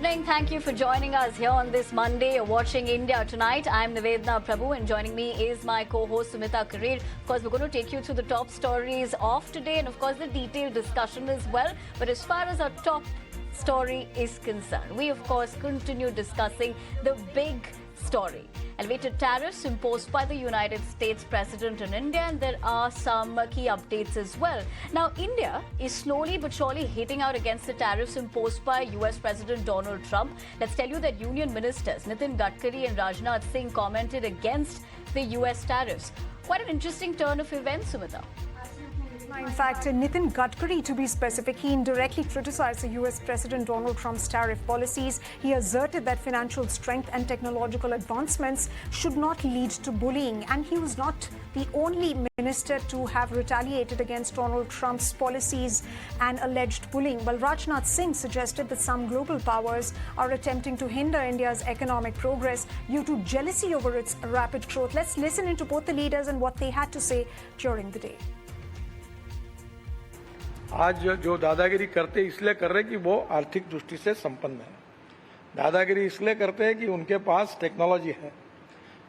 evening. Thank you for joining us here on this Monday. You're watching India Tonight. I'm Nivedna Prabhu, and joining me is my co-host Sumita Karir. Of course, we're going to take you through the top stories of today and, of course, the detailed discussion as well. But as far as our top story is concerned, we, of course, continue discussing the big story. Elevated tariffs imposed by the United States President in India, and there are some key updates as well. Now, India is slowly but surely hitting out against the tariffs imposed by US President Donald Trump. Let's tell you that Union Ministers Nitin Gadkari and Rajnath Singh commented against the US tariffs. Quite an interesting turn of events, Sumita. In fact, Nitin Gadkari, to be specific, he indirectly criticized the US President Donald Trump's tariff policies. He asserted that financial strength and technological advancements should not lead to bullying. And he was not the only minister to have retaliated against Donald Trump's policies and alleged bullying. Well, Rajnath Singh suggested that some global powers are attempting to hinder India's economic progress due to jealousy over its rapid growth. Let's listen into both the leaders and what they had to say during the day. आज जो दादागिरी करते इसलिए कर रहे कि वो आर्थिक दृष्टि से संपन्न है। दादागिरी इसलिए करते हैं कि उनके पास टेक्नोलॉजी है।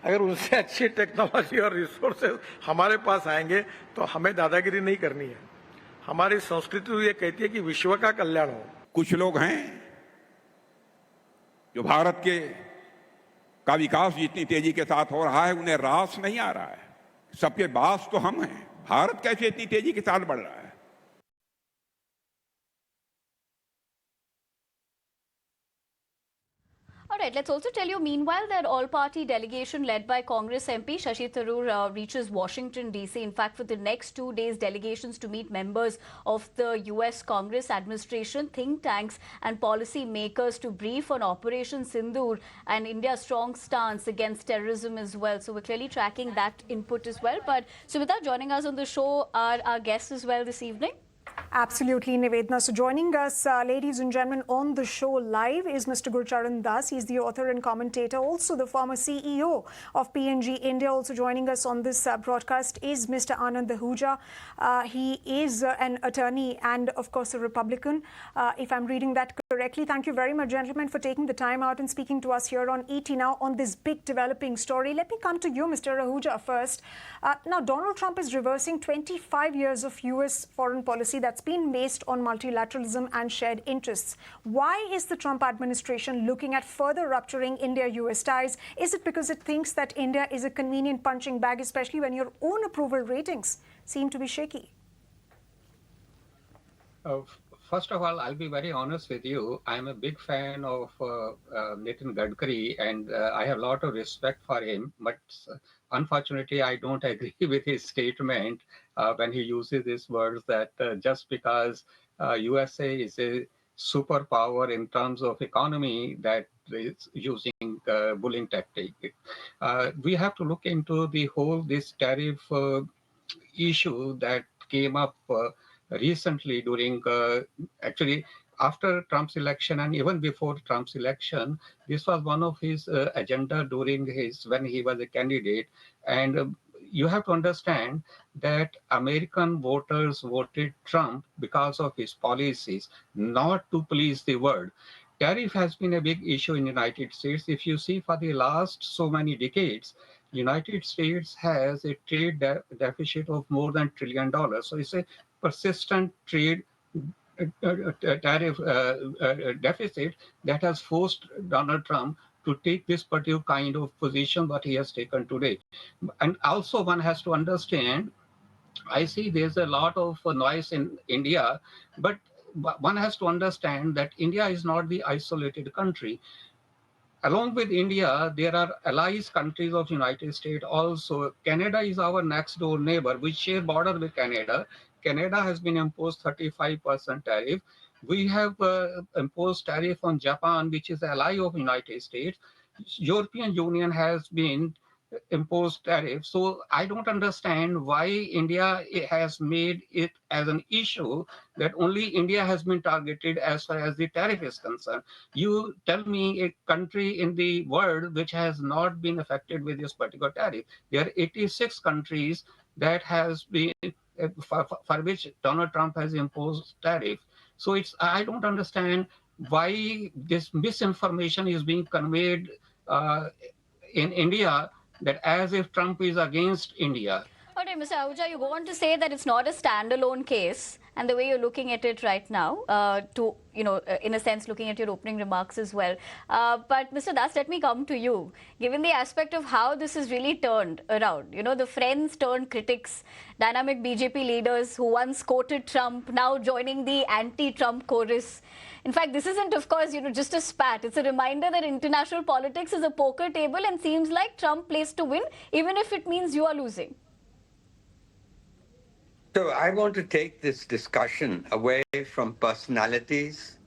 अगर उनसे अच्छी टेक्नोलॉजी और रिसोर्सेज हमारे पास आएंगे तो हमें दादागिरी नहीं करनी है। हमारी संस्कृति ये कहती है कि विश्व का कल्याण हो। कुछ लोग हैं जो भारत का विकास जितनी तेजी के साथ हो रहा है उन्हें रास नहीं आ रहा है। सबके बास तो हम हैं। भारत कैसे इतनी तेजी के साथ बढ़ रहा है? All right, let's also tell you, meanwhile, that all-party delegation led by Congress MP Shashi Tharoor reaches Washington, D.C. In fact, for the next 2 days, delegations to meet members of the U.S. Congress administration, think tanks and policy makers to brief on Operation Sindoor and India's strong stance against terrorism as well. So we're clearly tracking that input as well. But Sumita, joining us on the show are our guests as well this evening. Absolutely, Nivedna. So joining us, ladies and gentlemen, on the show live is Mr. Gurcharan Das. He's the author and commentator, also the former CEO of P&G India. Also joining us on this broadcast is Mr. Anand Ahuja. He is an attorney and, of course, a Republican, if I'm reading that correctly. Thank you very much, gentlemen, for taking the time out and speaking to us here on ET Now on this big developing story. Let me come to you, Mr. Ahuja, first. Now, Donald Trump is reversing 25 years of U.S. foreign policy that's been based on multilateralism and shared interests. Why is the Trump administration looking at further rupturing India-US ties? Is it because it thinks that India is a convenient punching bag, especially when your own approval ratings seem to be shaky? First of all, I'll be very honest with you. I'm a big fan of Nitin Gadkari, and I have a lot of respect for him. But unfortunately, I don't agree with his statement when he uses these words that just because USA is a superpower in terms of economy, that is using bullying tactic. We have to look into the whole this tariff issue that came up recently during actually after Trump's election and even before Trump's election. This was one of his agenda during when he was a candidate. And you have to understand that American voters voted Trump because of his policies, not to please the world. Tariff has been a big issue in the United States. If you see, for the last so many decades, United States has a trade deficit of more than $1 trillion. So it's a persistent trade tariff deficit that has forced Donald Trump to take this particular kind of position that he has taken today. And also one has to understand, I see there's a lot of noise in India, but one has to understand that India is not the isolated country. Along with India, there are allies countries of United States also. Canada is our next door neighbor. We share border with Canada. Canada has been imposed 35% tariff. We have imposed tariff on Japan, which is an ally of United States. European Union has been imposed tariff. So I don't understand why India has made it as an issue that only India has been targeted as far as the tariff is concerned. You tell me a country in the world which has not been affected with this particular tariff. There are 86 countries that has been for which Donald Trump has imposed tariff. So I don't understand why this misinformation is being conveyed in India, that as if Trump is against India. Okay, Mr. Ahuja, you go on to say that it's not a standalone case, and the way you're looking at it right now, in a sense, looking at your opening remarks as well. But Mr. Das, let me come to you. Given the aspect of how this is really turned around, the friends turned critics, dynamic BJP leaders who once quoted Trump, now joining the anti-Trump chorus. In fact, this isn't, of course, just a spat. It's a reminder that international politics is a poker table and seems like Trump plays to win, even if it means you are losing. So I want to take this discussion away from personalities.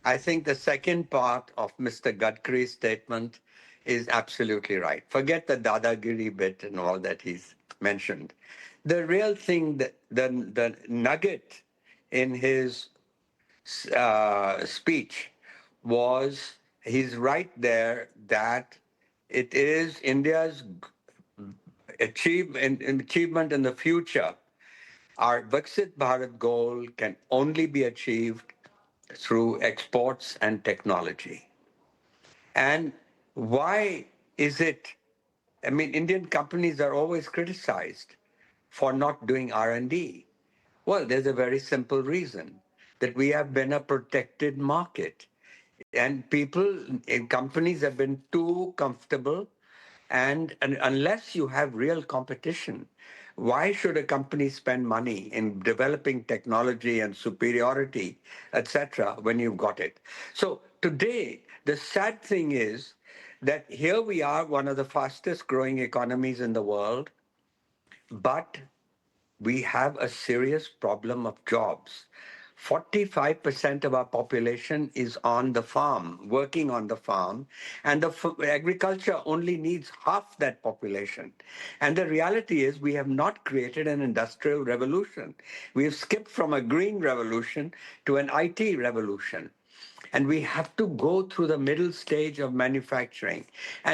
I think the second part of Mr. Gadkari's statement is absolutely right. Forget the Dadagiri bit and all that he's mentioned. The real thing, the nugget in his speech was, he's right there that it is India's achievement in the future. Our Viksit Bharat goal can only be achieved through exports and technology. And why is it, Indian companies are always criticized for not doing R&D. Well, there's a very simple reason, that we have been a protected market. And companies have been too comfortable, and unless you have real competition, why should a company spend money in developing technology and superiority, etc., when you've got it? So today, the sad thing is that here we are, one of the fastest growing economies in the world, but we have a serious problem of jobs. 45% of our population is on the farm, working on the farm, and the agriculture only needs half that population. And the reality is we have not created an industrial revolution. We have skipped from a green revolution to an IT revolution. And we have to go through the middle stage of manufacturing.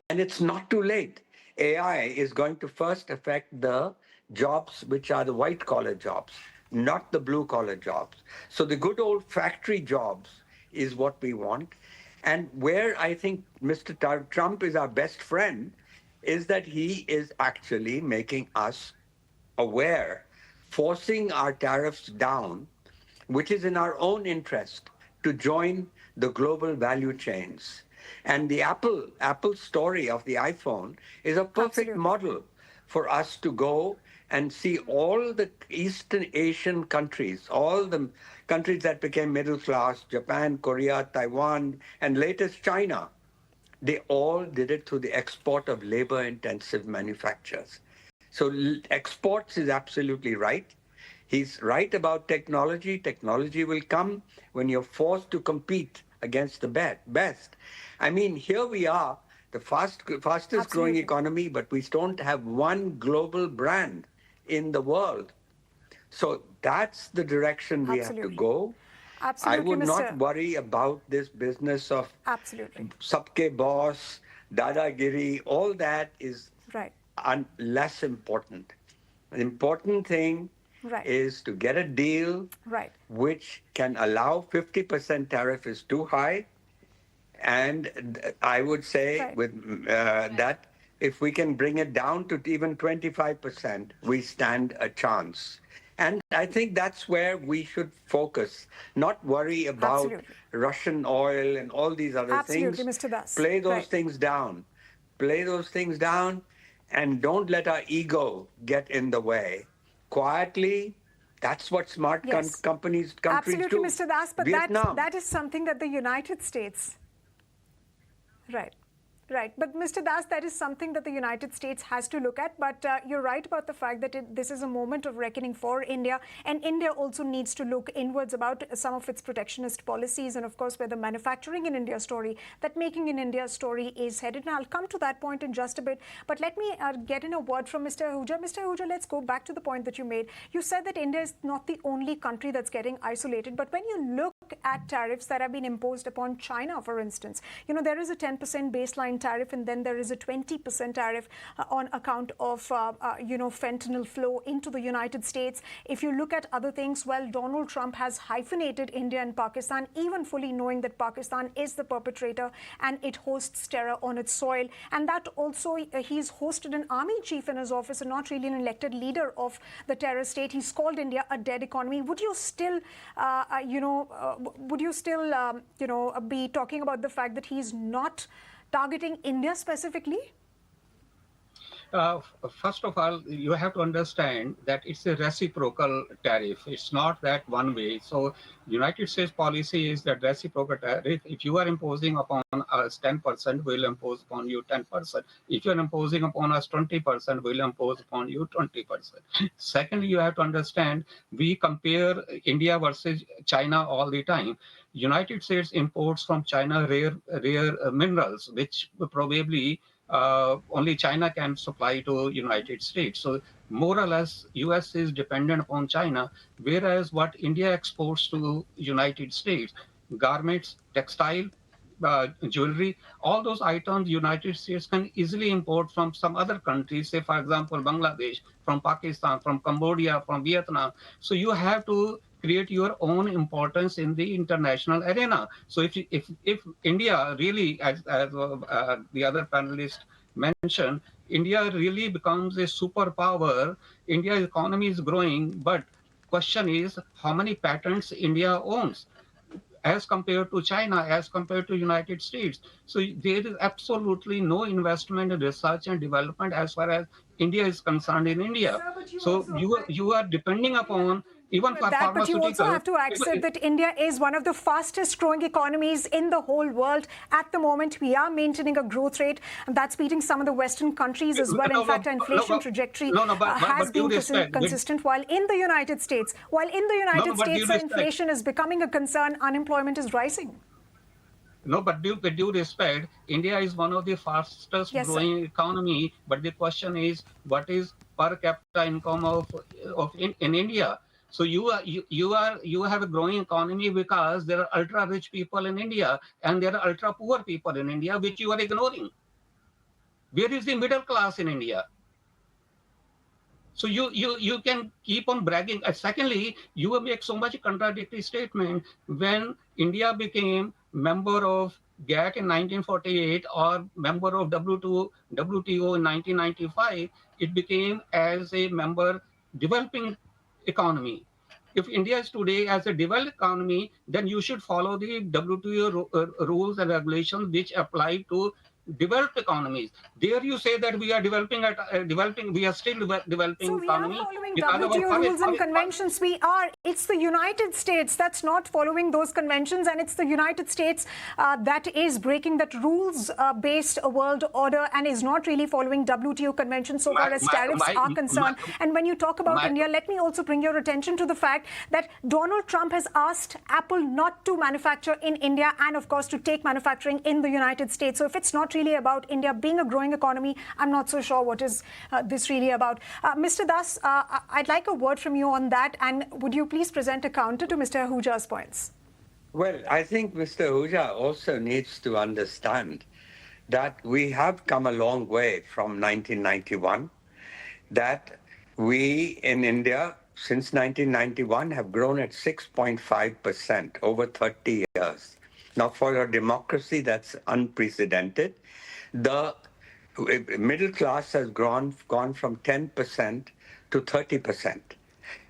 And it's not too late. AI is going to first affect the jobs which are the white-collar jobs, not the blue-collar jobs. So the good old factory jobs is what we want. And where I think Mr. Trump is our best friend is that he is actually making us aware, forcing our tariffs down, which is in our own interest, to join the global value chains. And the Apple story of the iPhone is a perfect model for us to go and see all the Eastern Asian countries, all the countries that became middle class, Japan, Korea, Taiwan, and latest China. They all did it through the export of labor-intensive manufacturers. So exports is absolutely right. He's right about technology. Technology will come when you're forced to compete against the best. Here we are, the fastest growing economy, but we don't have one global brand in the world. So that's the direction we have to go. I would not worry about this business of sabke boss, dadagiri, all that is less important. The important thing is to get a deal which can allow 50% tariff is too high. And I would say with that, if we can bring it down to even 25%, we stand a chance. And I think that's where we should focus, not worry about Russian oil and all these other things. Mr. Das. Play those things down. Play those things down, and don't let our ego get in the way. Quietly, that's what smart countries do. Absolutely, Mr. Das, but that is something that the United States... Right. But Mr. Das, that is something that the United States has to look at. But you're right about the fact that this is a moment of reckoning for India. And India also needs to look inwards about some of its protectionist policies. And of course, where the manufacturing in India story, that making in India story is headed. And I'll come to that point in just a bit. But let me get in a word from Mr. Ahuja. Mr. Ahuja, let's go back to the point that you made. You said that India is not the only country that's getting isolated. But when you look at tariffs that have been imposed upon China, for instance, there is a 10% baseline 10% tariff, and then there is a 20% tariff on account of, fentanyl flow into the United States. If you look at other things, well, Donald Trump has hyphenated India and Pakistan, even fully knowing that Pakistan is the perpetrator and it hosts terror on its soil. And that also, he's hosted an army chief in his office and not really an elected leader of the terror state. He's called India a dead economy. Would you still, be talking about the fact that he's not targeting India specifically? First of all, you have to understand that it's a reciprocal tariff. It's not that one way. So United States policy is that reciprocal tariff. If you are imposing upon us 10%, we'll impose upon you 10%. If you're imposing upon us 20%, we'll impose upon you 20%. Secondly, you have to understand, we compare India versus China all the time. United States imports from China rare minerals, which probably only China can supply to United States. So more or less, US is dependent upon China, whereas what India exports to United States, garments, textile, jewelry, all those items United States can easily import from some other countries, say for example, Bangladesh, from Pakistan, from Cambodia, from Vietnam. So you have to create your own importance in the international arena. So if India really, as the other panelists mentioned, India really becomes a superpower, India's economy is growing, but question is how many patents India owns as compared to China, as compared to United States. So there is absolutely no investment in research and development as far as India is concerned in India. So you are depending upon, even for pharmaceuticals. But you also have to accept that India is one of the fastest growing economies in the whole world. At the moment, we are maintaining a growth rate, and that's beating some of the Western countries as well. In fact, our inflation trajectory has been consistent, while in the United States, inflation is becoming a concern, unemployment is rising. No, but with due respect, India is one of the fastest growing economy. But the question is, what is per capita income in India? So you have a growing economy because there are ultra rich people in India and there are ultra poor people in India, which you are ignoring. Where is the middle class in India? So you can keep on bragging. Secondly, you make so much contradictory statement. When India became member of GATT in 1948 or member of WTO in 1995, it became as a member developing economy. If India is today as a developed economy, then you should follow the WTO rules and regulations which apply to developed economies. There you say that we are developing, we are still developing economy. So we are following WTO rules and conventions. We are. It's the United States that's not following those conventions, and it's the United States that is breaking that rules-based world order and is not really following WTO conventions so far as tariffs are concerned. And when you talk about India, let me also bring your attention to the fact that Donald Trump has asked Apple not to manufacture in India and, of course, to take manufacturing in the United States. So if it's not really about India being a growing economy, I'm not so sure what is this really about. Mr. Das, I'd like a word from you on that, and would you please present a counter to Mr. Ahuja's points? Well, I think Mr. Ahuja also needs to understand that we have come a long way from 1991, that we in India since 1991 have grown at 6.5% over 30 years. Now, for a democracy, that's unprecedented. The middle class has gone from 10% to 30%.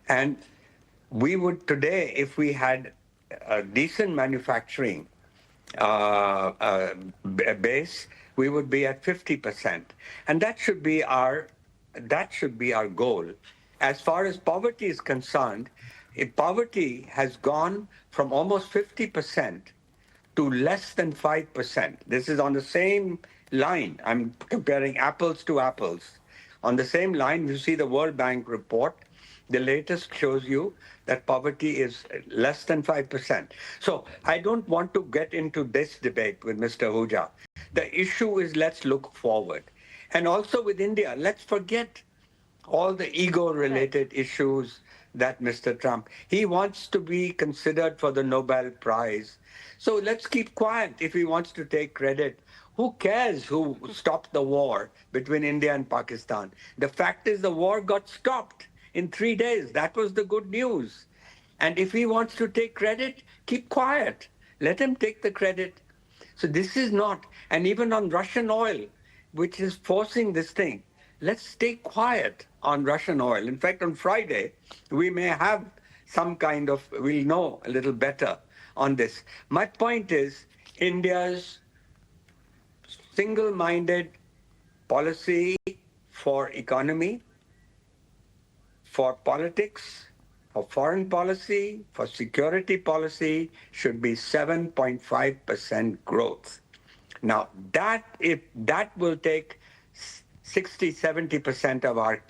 And we would today, if we had a decent manufacturing base, we would be at 50%. And that should be our goal. As far as poverty is concerned, poverty has gone from almost 50% to less than 5%. This is on the same line. I'm comparing apples to apples. On the same line, you see the World Bank report. The latest shows you that poverty is less than 5%. So I don't want to get into this debate with Mr. Ahuja. The issue is, let's look forward. And also with India, let's forget all the ego-related issues, that Mr. Trump. He wants to be considered for the Nobel Prize. So let's keep quiet if he wants to take credit. Who cares who stopped the war between India and Pakistan? The fact is the war got stopped in 3 days. That was the good news. And if he wants to take credit, keep quiet. Let him take the credit. So this is not, and even on Russian oil, which is forcing this thing, let's stay quiet on Russian oil. In fact, on Friday, we may have some kind of, we'll know a little better on this. My point is, India's single-minded policy for economy, for politics, for foreign policy, for security policy should be 7.5% growth. Now, that will take 60, 70% of our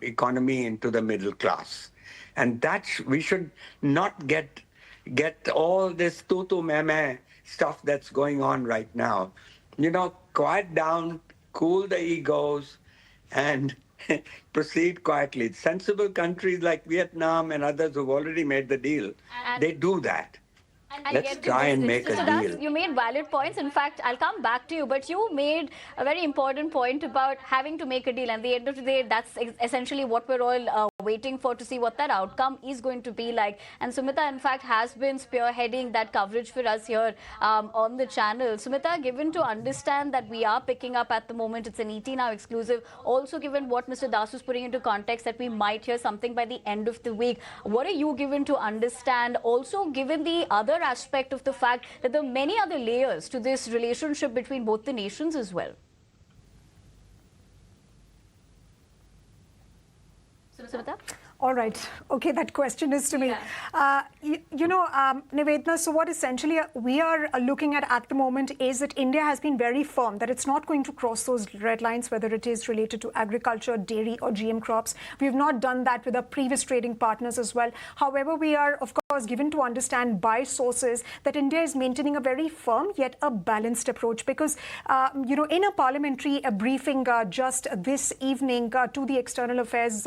economy into the middle class. And we should not get all this tutu meme stuff that's going on right now. Quiet down, cool the egos, and proceed quietly. Sensible countries like Vietnam and others who've already made the deal, they do that. Let's try and make a deal. You made valid points. In fact, I'll come back to you, but you made a very important point about having to make a deal. And at the end of the day, that's essentially what we're all waiting for, to see what that outcome is going to be like. And Sumita, in fact, has been spearheading that coverage for us here on the channel. Sumita, given to understand that we are picking up at the moment, it's an ET Now exclusive. Also, given what Mr. Das was putting into context, that we might hear something by the end of the week. What are you given to understand? Also, given the other aspect of the fact that there are many other layers to this relationship between both the nations as well. Sumita? All right. Okay, that question is to me. Yeah. Nivedna, so what essentially we are looking at the moment is that India has been very firm that it's not going to cross those red lines, whether it is related to agriculture, dairy or GM crops. We have not done that with our previous trading partners as well. However, we are, of course, given to understand by sources that India is maintaining a very firm yet a balanced approach because, in a parliamentary briefing just this evening to the External Affairs,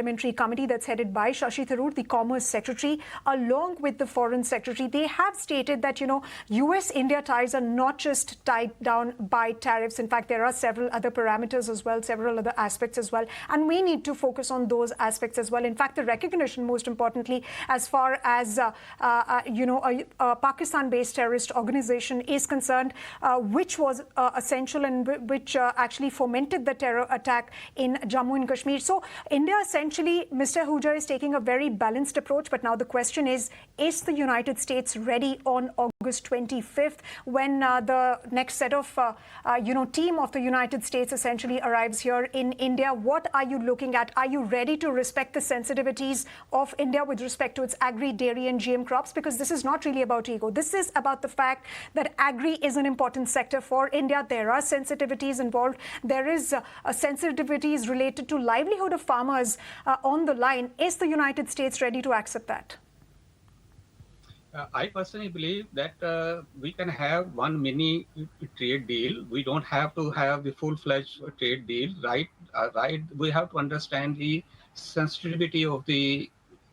Parliamentary Committee that's headed by Shashi Tharoor, the Commerce Secretary, along with the Foreign Secretary, they have stated that, US-India ties are not just tied down by tariffs. In fact, there are several other parameters as well, several other aspects as well. And we need to focus on those aspects as well. In fact, the recognition, most importantly, as far as, a Pakistan-based terrorist organization is concerned, which was essential and which actually fomented the terror attack in Jammu and Kashmir. So India essentially, Mr. Ahuja is taking a very balanced approach. But now the question is the United States ready on August 25th when the next set of, team of the United States essentially arrives here in India? What are you looking at? Are you ready to respect the sensitivities of India with respect to its agri, dairy and GM crops? Because this is not really about ego. This is about the fact that agri is an important sector for India. There are sensitivities involved. There is sensitivities related to livelihood of farmers on the line. Is the United States ready to accept that? I personally believe that we can have one mini trade deal. We don't have to have the full-fledged trade deal, right? Right. We have to understand the sensitivity of the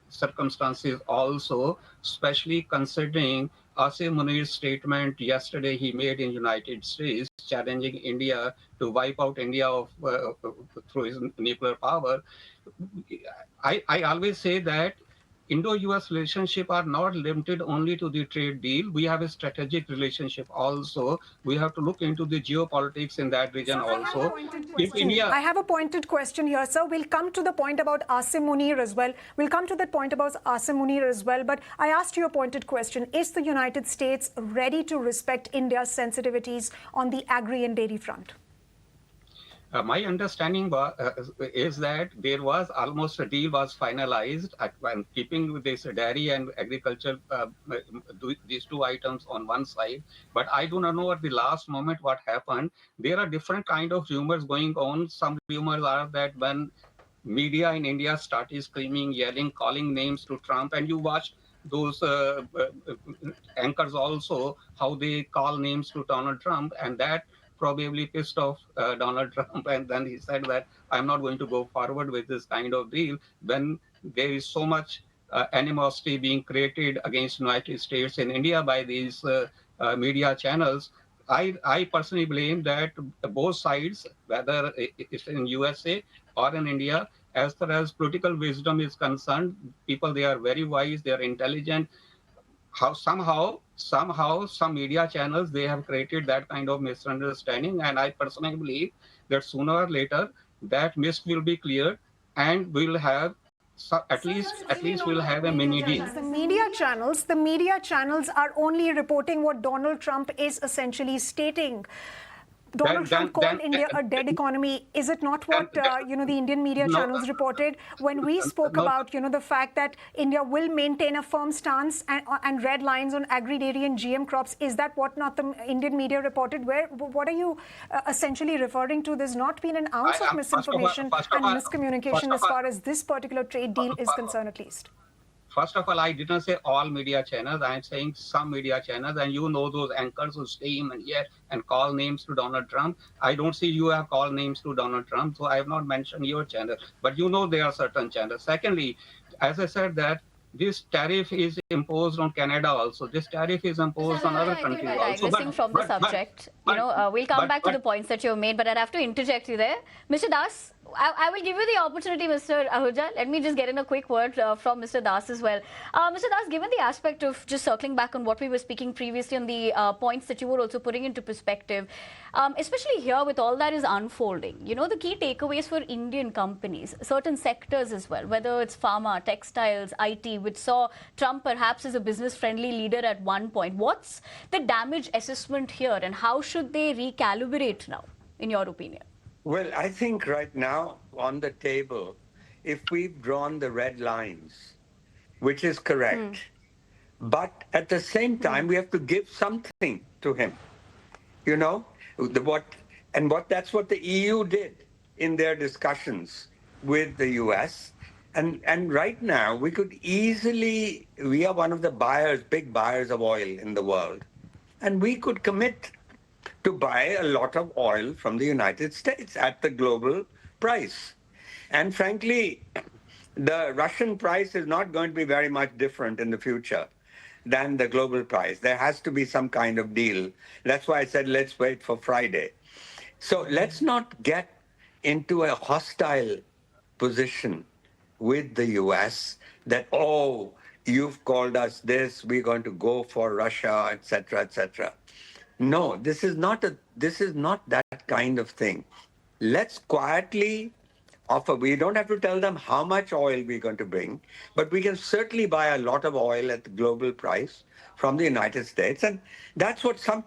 circumstances also, especially considering Asim Munir's statement yesterday he made in United States challenging India to wipe out India through his nuclear power. I always say that Indo-US relationship are not limited only to the trade deal. We have a strategic relationship also. We have to look into the geopolitics in that region also. I have a pointed question here, sir. We'll come to the point about Asim Munir as well. But I asked you a pointed question. Is the United States ready to respect India's sensitivities on the agri and dairy front? My understanding is that there was almost a deal was finalized when keeping with this dairy and agriculture, these two items on one side. But I do not know at the last moment what happened. There are different kind of rumors going on. Some rumors are that when media in India started screaming, yelling, calling names to Trump, and you watch those anchors also, how they call names to Donald Trump, and that probably pissed off Donald Trump, and then he said that I'm not going to go forward with this kind of deal. When there is so much animosity being created against United States in India by these media channels. I personally blame that both sides, whether it's in USA or in India, as far as political wisdom is concerned, people, they are very wise, they are intelligent. How somehow some media channels, they have created that kind of misunderstanding, and I personally believe that sooner or later that mist will be cleared, and we'll have at least we'll have a mini deal. The media channels are only reporting what Donald Trump is essentially stating. Donald Trump called India a dead economy. Is it not what the Indian media channels reported when we spoke about the fact that India will maintain a firm stance and red lines on agri-dairy and GM crops? Is that what not the Indian media reported? What are you essentially referring to? There's not been an ounce of misinformation and miscommunication as far as this particular trade deal is concerned, at least. First of all, I didn't say all media channels. I'm saying some media channels, and those anchors who stay in here and call names to Donald Trump. I don't see you have called names to Donald Trump, so I have not mentioned your channel. But there are certain channels. Secondly, as I said, that this tariff is imposed on Canada also. This tariff is imposed on other countries also. Digressing from the subject, we'll come back to the points that you made, but I'd have to interject you there. Mr. Das, I will give you the opportunity, Mr. Ahuja. Let me just get in a quick word from Mr. Das as well. Mr. Das, given the aspect of just circling back on what we were speaking previously on the points that you were also putting into perspective, especially here with all that is unfolding, the key takeaways for Indian companies, certain sectors as well, whether it's pharma, textiles, IT, which saw Trump perhaps as a business-friendly leader at one point. What's the damage assessment here, and how should they recalibrate now, in your opinion? Well, I think right now on the table, if we've drawn the red lines, which is correct, but at the same time, we have to give something to him. That's what the EU did in their discussions with the US. And right now, we are one of the big buyers of oil in the world. And we could commit to buy a lot of oil from the United States at the global price. And frankly, the Russian price is not going to be very much different in the future than the global price. There has to be some kind of deal. That's why I said, let's wait for Friday. So let's not get into a hostile position with the US that, you've called us this, we're going to go for Russia, etc., etc. No, this is not that kind of thing. Let's quietly offer. We don't have to tell them how much oil we're going to bring, but we can certainly buy a lot of oil at the global price from the United States. And that's what some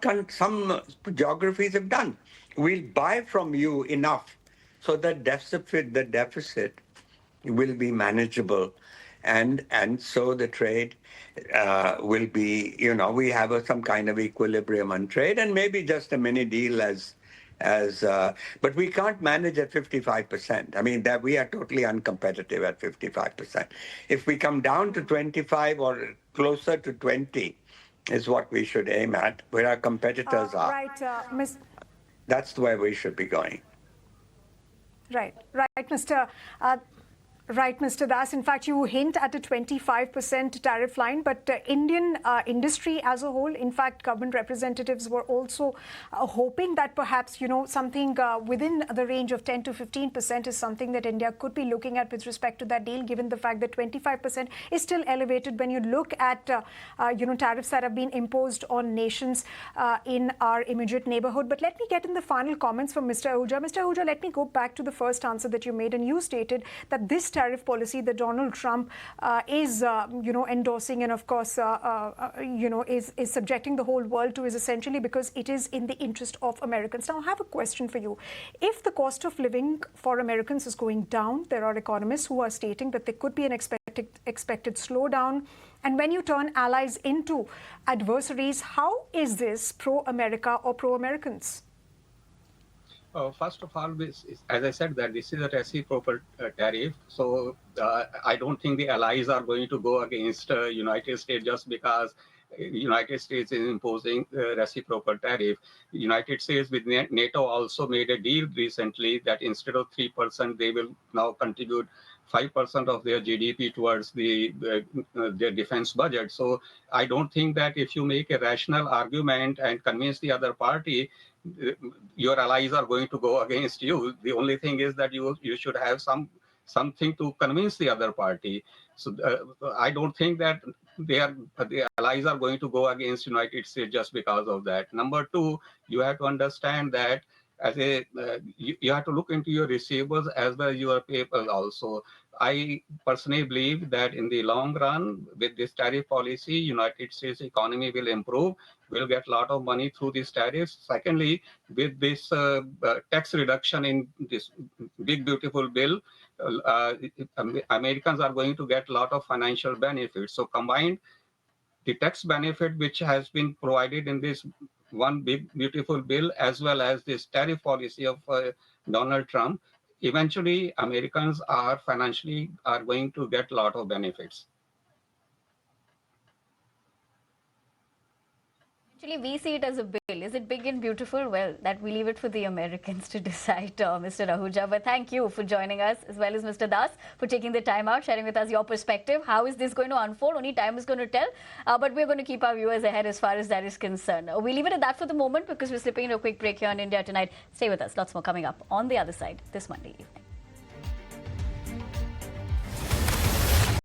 geographies have done. We'll buy from you enough so that the deficit will be manageable. And so the trade will be, we have some kind of equilibrium on trade, and maybe just a mini deal but we can't manage at 55%. I mean, that we are totally uncompetitive at 55%. If we come down to 25 or closer to 20 is what we should aim at, where our competitors are. Right, That's the way we should be going. Right, Mr. Right, Mr. Das. In fact, you hint at a 25% tariff line, but Indian industry as a whole, in fact, government representatives were also hoping that perhaps, something within the range of 10 to 15% is something that India could be looking at with respect to that deal, given the fact that 25% is still elevated when you look at, tariffs that have been imposed on nations in our immediate neighborhood. But let me get in the final comments from Mr. Ahuja. Mr. Ahuja, let me go back to the first answer that you made, and you stated that this tariff policy that Donald Trump is, endorsing and, of course, is subjecting the whole world to is essentially because it is in the interest of Americans. Now, I have a question for you. If the cost of living for Americans is going down, there are economists who are stating that there could be an expected slowdown. And when you turn allies into adversaries, how is this pro-America or pro-Americans? First of all, as I said, that this is a reciprocal tariff. So I don't think the allies are going to go against United States just because United States is imposing reciprocal tariff. United States with NATO also made a deal recently that instead of 3%, they will now contribute 5% of their GDP towards their defense budget. So I don't think that if you make a rational argument and convince the other party, your allies are going to go against you. The only thing is that you should have something to convince the other party. So I don't think that the allies are going to go against United States just because of that. Number two, you have to understand that you have to look into your receivables as well as your payables also. I personally believe that in the long run, with this tariff policy, United States economy will improve. We'll get a lot of money through these tariffs. Secondly, with this tax reduction in this big beautiful bill, Americans are going to get a lot of financial benefits. So combined, the tax benefit which has been provided in this one big beautiful bill, as well as this tariff policy of Donald Trump, eventually Americans are financially are going to get a lot of benefits. Actually, we see it as a bill. Is it big and beautiful? Well, that we leave it for the Americans to decide, Mr. Ahuja. But thank you for joining us, as well as Mr. Das, for taking the time out, sharing with us your perspective. How is this going to unfold? Only time is going to tell. But we're going to keep our viewers ahead as far as that is concerned. We leave it at that for the moment because we're slipping into a quick break here on India Tonight. Stay with us. Lots more coming up on the other side this Monday evening.